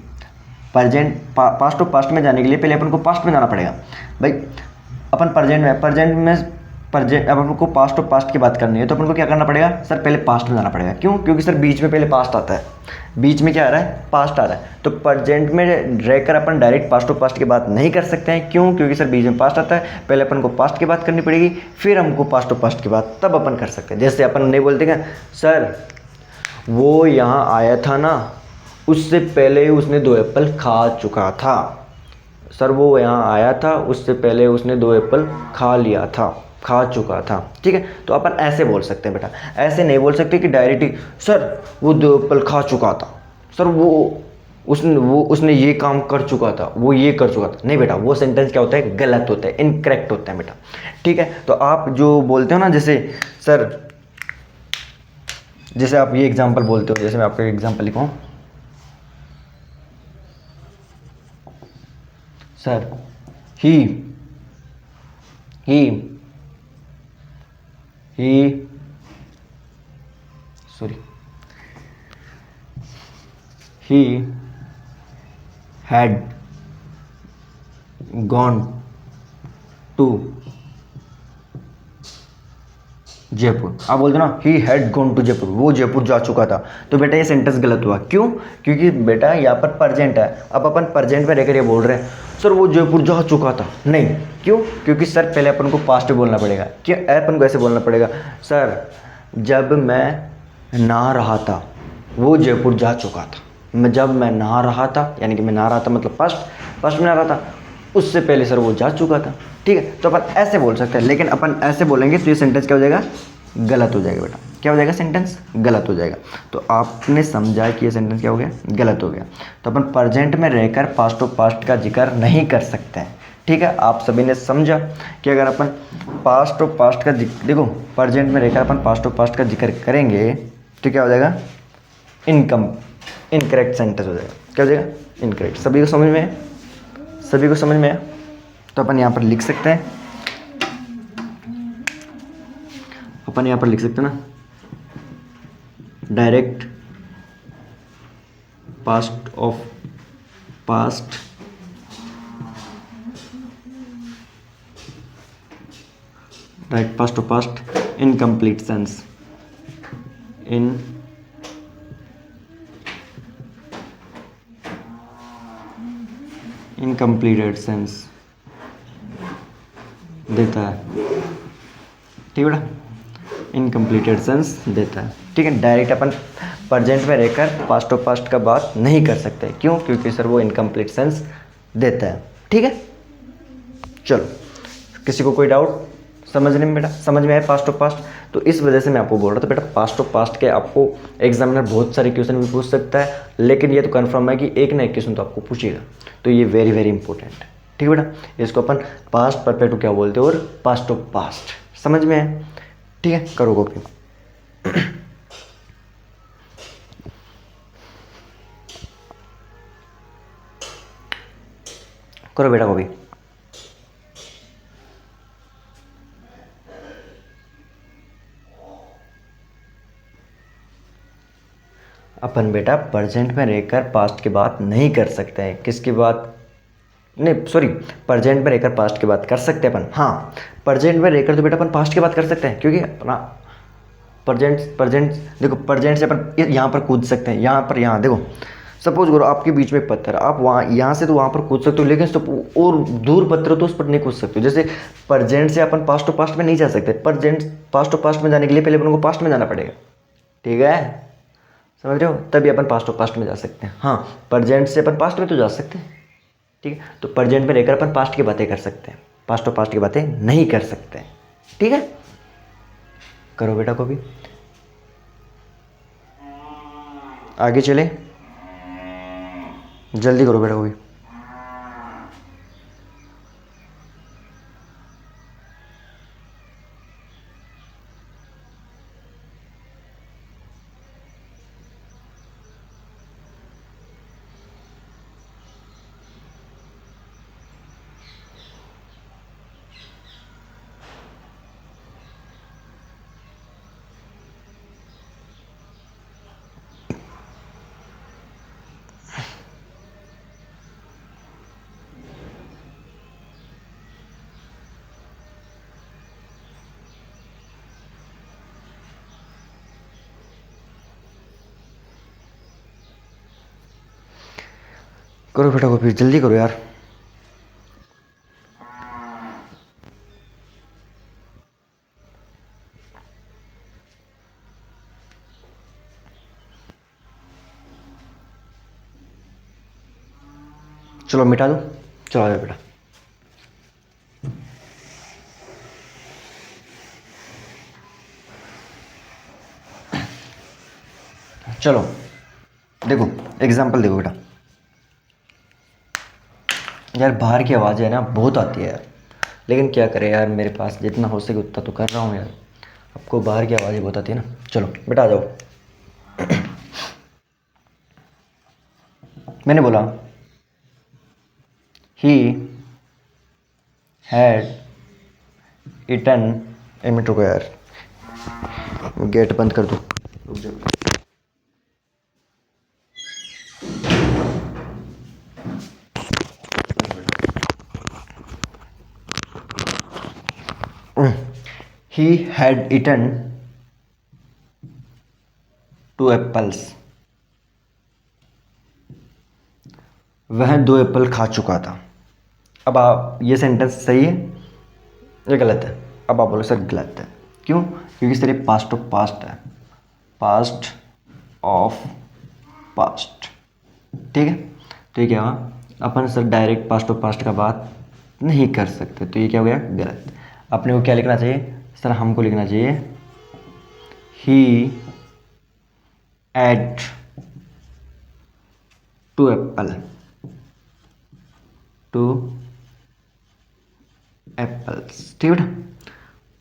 पास्ट ऑफ पास्ट में जाने के लिए पहले अपन को पास्ट में जाना पड़ेगा भाई। अपन प्रेजेंट में अब अपन को पास्ट ऑफ पास्ट की बात करनी है तो अपन को क्या करना पड़ेगा सर? पहले पास्ट में जाना पड़ेगा। क्यों? क्योंकि सर बीच में पहले पास्ट आता है, बीच में क्या आ रहा है? पास्ट आ रहा है। तो प्रेजेंट में रहकर अपन डायरेक्ट पास्ट ऑफ पास्ट की बात नहीं कर सकते हैं। क्यों? क्योंकि सर बीच में पास्ट आता है, पहले अपन को पास्ट की बात करनी पड़ेगी, फिर हमको पास्ट ऑफ पास्ट की बात तब अपन कर सकते हैं। जैसे अपन नहीं बोलते क्या सर वो यहाँ आया था ना, उससे पहले उसने 2 एप्पल खा चुका था। सर वो यहाँ आया था, उससे पहले उसने 2 एप्पल खा लिया था, खा चुका था। ठीक है, तो अपन ऐसे बोल सकते हैं बेटा। ऐसे नहीं बोल सकते कि डायरेक्टली सर वो 2 एप्पल खा चुका था, सर उसने ये काम कर चुका था, वो ये कर चुका था। नहीं बेटा, वो सेंटेंस क्या होता है? गलत होता है, इनकरेक्ट होता है बेटा। ठीक है, तो आप जो बोलते हो ना, जैसे सर जैसे आप ये एग्जाम्पल बोलते हो, जैसे मैं आपको एग्जाम्पल लिखूँ, sir he had gone to Jaipur. आप बोलते ना he had gone to Jaipur, वो जयपुर जा चुका था। तो बेटा ये सेंटेंस गलत हुआ। क्यों? क्योंकि बेटा यहाँ पर प्रेजेंट है। अब अपन प्रेजेंट में रहकर ये बोल रहे हैं सर वो जयपुर जा चुका था। नहीं, क्यों? क्योंकि सर पहले अपन को पास्ट में बोलना पड़ेगा। क्या अपन को ऐसे बोलना पड़ेगा सर जब मैं नहा रहा था वो जयपुर जा चुका था। जब मैं नहा रहा था, यानी कि मैं नहा रहा था मतलब पास्ट में नहा रहा था, उससे पहले सर वो जा चुका था। ठीक है, तो अपन ऐसे बोल सकते हैं। लेकिन अपन ऐसे बोलेंगे तो ये सेंटेंस क्या हो जाएगा? गलत हो जाएगा बेटा। क्या हो जाएगा? सेंटेंस गलत हो जाएगा। तो आपने समझा कि ये सेंटेंस क्या हो गया? गलत हो गया। तो अपन प्रेजेंट में रहकर पास्ट ऑफ पास्ट का जिक्र नहीं कर सकते हैं। ठीक है, आप सभी ने समझा कि अगर अपन पास्ट ऑफ पास्ट का देखो प्रेजेंट में रहकर अपन पास्ट ऑफ पास्ट का जिक्र करेंगे तो क्या हो जाएगा? इनकरेक्ट सेंटेंस हो जाएगा। क्या हो जाएगा? इनकरेक्ट। सभी को समझ में है? सभी को समझ में आया? तो अपन यहाँ पर लिख सकते हैं, अपन यहाँ पर लिख सकते हैं ना, direct past of past direct past of past in complete sense, in incompleted sense देता है। ठीक है बेटा, इनकम्प्लीटेड सेंस देता है। ठीक है, डायरेक्ट अपन प्रेजेंट में रहकर पास्ट ऑफ पास्ट का बात नहीं कर सकते। क्यों? क्योंकि सर वो इनकम्प्लीट सेंस देता है। ठीक है, चलो किसी को कोई डाउट समझने में? बेटा समझ में आया पास्ट ऑफ पास्ट? तो इस वजह से मैं आपको बोल रहा था बेटा पास्ट ऑफ पास्ट के आपको एग्जामिनर बहुत सारे क्वेश्चन भी पूछ सकता है, लेकिन ये तो कंफर्म है कि एक ना एक क्वेश्चन तो आपको पूछेगा। तो ये वेरी वेरी इंपॉर्टेंट है। ठीक है बेटा, इसको अपन पास्ट परफेक्ट क्या बोलते हैं और पास्ट ऑफ पास्ट। समझ में है? ठीक है, करो कॉपी। करो बेटा कॉपी। अपन बेटा प्रेजेंट में रहकर पास्ट की बात नहीं कर सकते हैं। किसकी बात? नहीं सॉरी, प्रेजेंट में रहकर पास्ट की बात कर सकते हैं अपन। हाँ, प्रेजेंट में रहकर तो बेटा अपन पास्ट की बात कर सकते हैं, क्योंकि अपना प्रेजेंट देखो प्रेजेंट से अपन यहाँ पर कूद सकते हैं। यहाँ देखो सपोज करो आपके बीच में एक पत्थर, आप वहाँ यहाँ से तो वहाँ पर कूद सकते हो, लेकिन और दूर पत्थर तो उस पर नहीं कूद सकते हो। जैसे प्रेजेंट से अपन पास्ट टू पास्ट में नहीं जा सकते, प्रेजेंट पास्ट टू पास्ट में जाने के लिए पहले अपन को पास्ट में जाना पड़ेगा, ठीक है, समझ रहे हो, तभी अपन पास्ट टू पास्ट में जा सकते हैं। हाँ, प्रेजेंट से अपन पास्ट में तो जा सकते हैं, ठीक है, तो प्रेजेंट में रहकर अपन पास्ट की बातें कर सकते हैं, पास्ट टू पास्ट की बातें नहीं कर सकते, ठीक है। करो बेटा को भी, आगे चले, जल्दी करो बेटा को भी। करो बेटा को फिर, जल्दी करो यार। चलो मिटा दो, चलो आ जाओ बेटा। चलो देखो एग्जाम्पल देखो बेटा। यार बाहर की आवाज़ है ना बहुत आती है यार, लेकिन क्या करें यार, मेरे पास जितना हो सके उतना तो कर रहा हूँ यार। आपको बाहर की आवाज़ें बहुत आती है ना। चलो बेटा आ जाओ। मैंने बोला ही हैड इटन, एक मिनट रुको यार, गेट बंद कर दो, रुक जाओ। He had eaten 2 apples. वह 2 एप्पल खा चुका था। अब आप, ये सेंटेंस सही है या गलत है? अब आप बोलो सर गलत है, क्यों? क्योंकि सर ये पास्ट ऑफ पास्ट है, पास्ट ऑफ पास्ट, ठीक है। तो ये क्या हुआ, अपन sir direct past of past का बात नहीं कर सकते, तो ये क्या हो गया गलत। अपने को क्या लिखना चाहिए सर? हमको लिखना चाहिए ही एट 2 एप्पल, 2 एप्पल्स, ठीक है बेटा।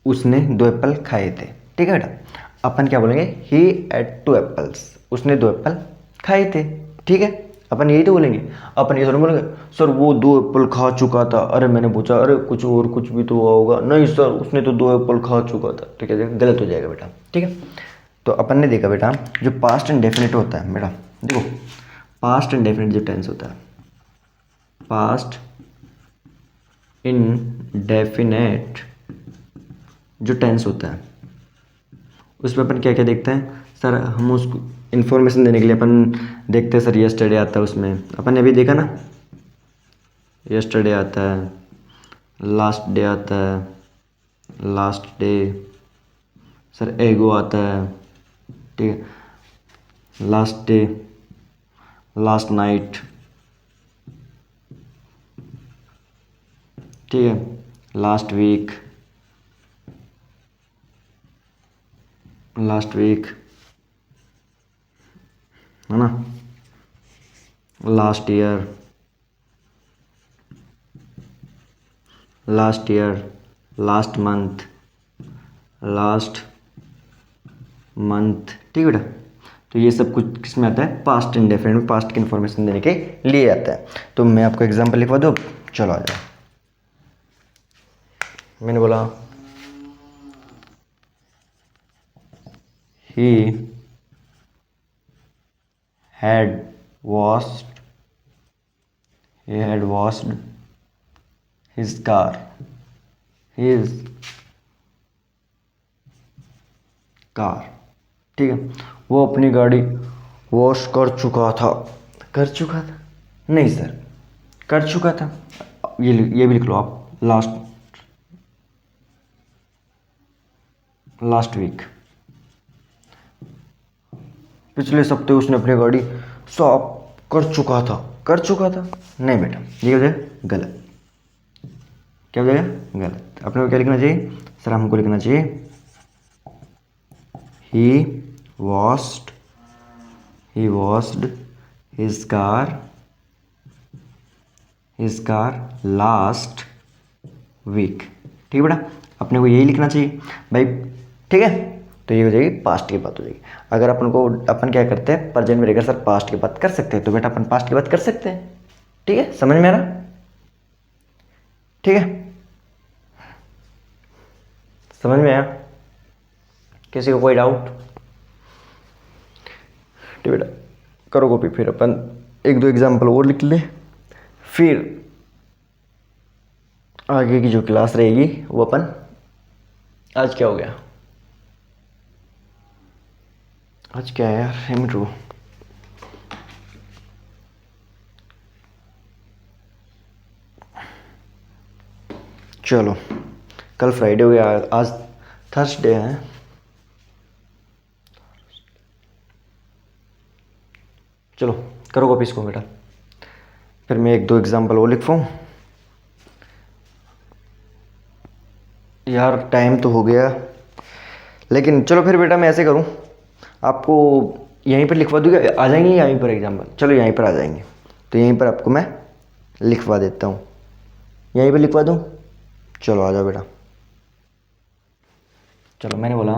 उसने 2 एप्पल खाए थे, ठीक है बेटा। अपन क्या बोलेंगे? ही एट 2 एप्पल्स, उसने 2 एप्पल खाए थे, ठीक है। अपन यही तो बोलेंगे। अपन ये थोड़ा बोलेंगे सर वो 2 एप्पल खा चुका था। अरे मैंने पूछा अरे कुछ और कुछ भी तो हुआ होगा। नहीं सर उसने तो 2 एप्पल खा चुका था, तो क्या गलत हो जाएगा बेटा, ठीक है। तो अपन ने देखा बेटा जो पास्ट एंड डेफिनेट होता है बेटा, देखो पास्ट एंड डेफिनेट जो टेंस होता है, पास्ट इनडेफिनेट जो टेंस होता है उसमें अपन क्या क्या देखते हैं सर? हम उसको इन्फॉर्मेशन देने के लिए अपन देखते हैं सर यस्टरडे आता है, उसमें अपन ने अभी देखा ना, यस्टरडे आता है, लास्ट डे आता है, लास्ट डे, सर एगो आता है, ठीक है, लास्ट डे, लास्ट नाइट, ठीक है, लास्ट वीक, लास्ट वीक है ना, last year, last year, last month, last month, ठीक है बेटा। तो ये सब कुछ किस में आता है? पास्ट इंडेफिनिट में, पास्ट की इन्फॉर्मेशन देने के लिए आता है। तो मैं आपको एग्जांपल लिखवा दूँ, चलो आ जाओ। मैंने बोला he had washed his car, ठीक है। वो अपनी गाड़ी वॉश कर चुका था, कर चुका था, नहीं सर कर चुका था। ये भी लिख लो आप, लास्ट वीक, पिछले सप्ते उसने अपनी गाड़ी साफ कर चुका था, कर चुका था। नहीं बेटा, ये हो जाएगा गलत। क्या हो जाएगा गलत। अपने को क्या लिखना चाहिए सर, हमको लिखना चाहिए he washed his car last week. ठीक है बेटा, अपने को यही लिखना चाहिए भाई। ठीक है, तो ये हो जाएगी पास्ट की बात हो जाएगी। अगर अपन क्या करते हैं, प्रेजेंट में रहकर सर पास्ट की बात कर सकते हैं, तो बेटा अपन पास्ट की बात कर सकते हैं। ठीक है, समझ में आ रहा? ठीक है, समझ में आया? किसी को कोई डाउट? ठीक बेटा, करो कॉपी। फिर अपन एक दो एग्जाम्पल और लिख ले, फिर आगे की जो क्लास रहेगी वो अपन, आज क्या हो गया, आज क्या है यार, इंट्रो। चलो, कल फ्राइडे हो गया, आज थर्सडे है। चलो करो कॉपी इसको बेटा, फिर मैं एक दो एग्जाम्पल और लिखवाऊँ। यार टाइम तो हो गया, लेकिन चलो फिर बेटा मैं ऐसे करूँ, आपको यहीं पर लिखवा दूँगा, आ जाएंगे यहीं पर एग्जाम्पल, चलो यहीं पर आ जाएंगे, तो यहीं पर आपको मैं लिखवा देता हूँ, यहीं पर लिखवा दूँ। चलो आ जाओ बेटा। चलो मैंने बोला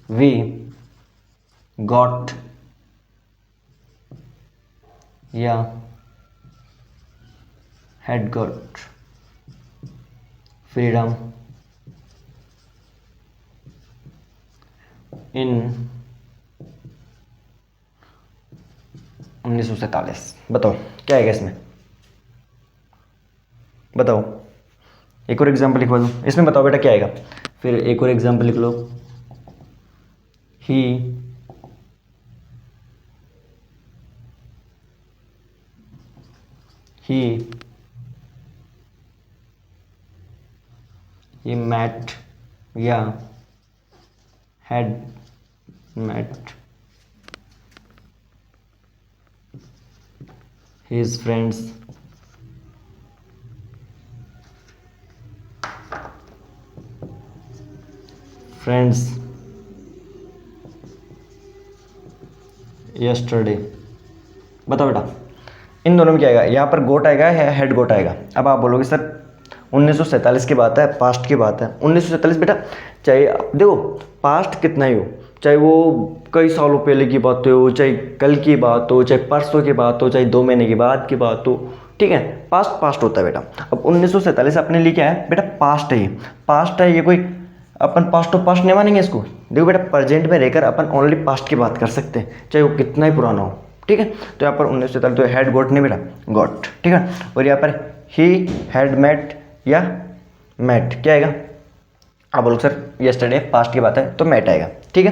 वी गॉट या had got freedom in 1947। बताओ क्या है इसमें, बताओ। एक और एग्जाम्पल लिखवा दूँ इसमें, बताओ बेटा क्या आएगा। फिर एक और एग्जाम्पल लिख लो, he met या had met his friends yesterday। बताओ बेटा इन दोनों में क्या आएगा, यहाँ पर गोट आएगा या हेड गोट आएगा। अब आप बोलोगे सर 1947 की बात है, पास्ट की बात है। 1947 बेटा, चाहे देखो पास्ट कितना ही हो, चाहे वो कई सालों पहले की बात हो, चाहे कल की बात हो, चाहे परसों की बात हो, चाहे 2 महीने की बाद की बात हो, ठीक है, पास्ट पास्ट होता है बेटा। अब 1947 अपने लिए क्या है बेटा, पास्ट है, ये पास्ट है, ये कोई अपन पास्ट टू पास्ट नहीं मानेंगे इसको। देखो बेटा प्रेजेंट में रहकर अपन ओनली पास्ट की बात कर सकते हैं, चाहे वो कितना ही पुराना हो। ठीक है, तो यहाँ पर 1947 तो हैड गॉट नहीं बेटा, गॉट। ठीक है, और यहाँ पर ही हैड मेट या मेट क्या आएगा। आप बोलो सर यस्टरडे पास्ट की बात है तो मेट आएगा। ठीक है,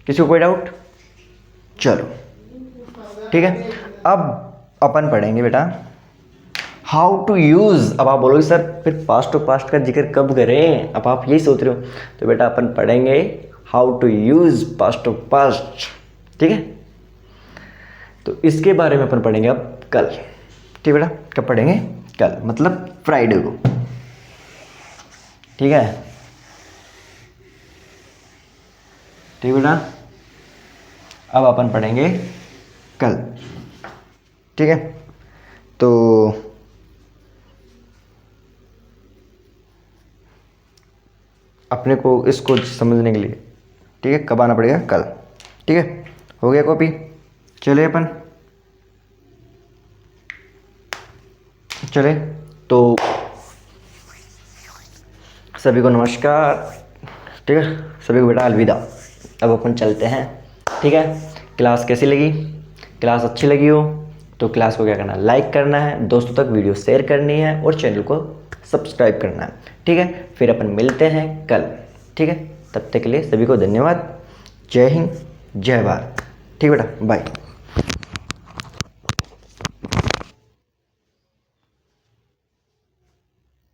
किसी को कोई डाउट? चलो ठीक है, अब अपन पढ़ेंगे बेटा हाउ टू यूज़। अब आप बोलोगे सर फिर पास्ट टू पास्ट का जिक्र कब करें, अब आप यही सोच रहे हो, तो बेटा अपन पढ़ेंगे how to use past to past. ठीक है, तो इसके बारे में अपन पढ़ेंगे अब कल। ठीक बेटा, कब पढ़ेंगे? कल, मतलब फ्राइडे को। ठीक है, ठीक बेटा, अब अपन पढ़ेंगे कल। ठीक है, तो अपने को इसको समझने के लिए, ठीक है, कब आना पड़ेगा? कल। ठीक है, हो गया कॉपी? चले अपन चले, तो सभी को नमस्कार। ठीक है, सभी को बेटा अलविदा। अब अपन चलते हैं। ठीक है, क्लास कैसी लगी? क्लास अच्छी लगी हो तो क्लास को क्या करना है, लाइक करना है, दोस्तों तक वीडियो शेयर करनी है और चैनल को सब्सक्राइब करना है। ठीक है, फिर अपन मिलते हैं कल। ठीक है, तब तक के लिए सभी को धन्यवाद। जय हिंद, जय भारत। ठीक बेटा, बाय।